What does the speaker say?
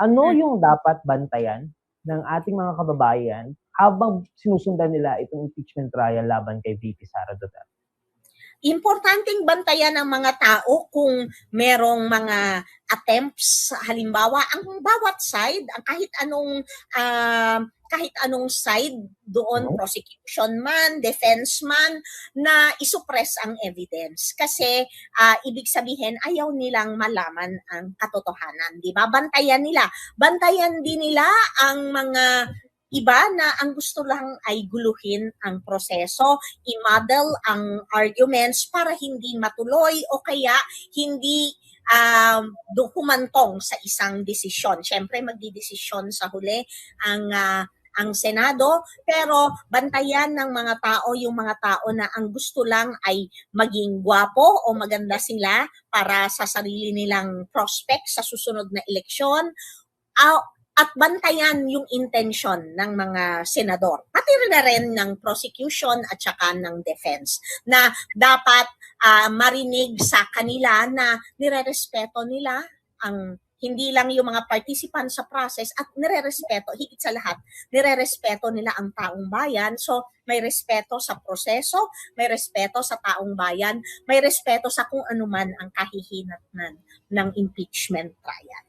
Ano yung dapat bantayan ng ating mga kababayan habang sinusundan nila itong impeachment trial laban kay VP Sara Duterte? Importanteng bantayan ng mga tao kung merong mga attempts, halimbawa, ang bawat side, ang kahit anong side doon, prosecution man, defense man, na isuppress ang evidence. Kasi ibig sabihin, ayaw nilang malaman ang katotohanan. Di ba? Bantayan nila. Bantayan din nila ang mga iba na ang gusto lang ay guluhin ang proseso, i-model ang arguments para hindi matuloy o kaya hindi humantong sa isang desisyon. Siyempre, magdidesisyon sa huli ang Senado, pero bantayan ng mga tao yung mga tao na ang gusto lang ay maging gwapo o maganda sila para sa sarili nilang prospect sa susunod na eleksyon. At bantayan yung intention ng mga senador, pati na rin ng prosecution at saka ng defense, na dapat marinig sa kanila na nirerespeto nila ang hindi lang yung mga participants sa process at nirerespeto, higit sa lahat, nirerespeto nila ang taong bayan. So, may respeto sa proseso, may respeto sa taong bayan, may respeto sa kung anuman ang kahihinatnan ng impeachment trial.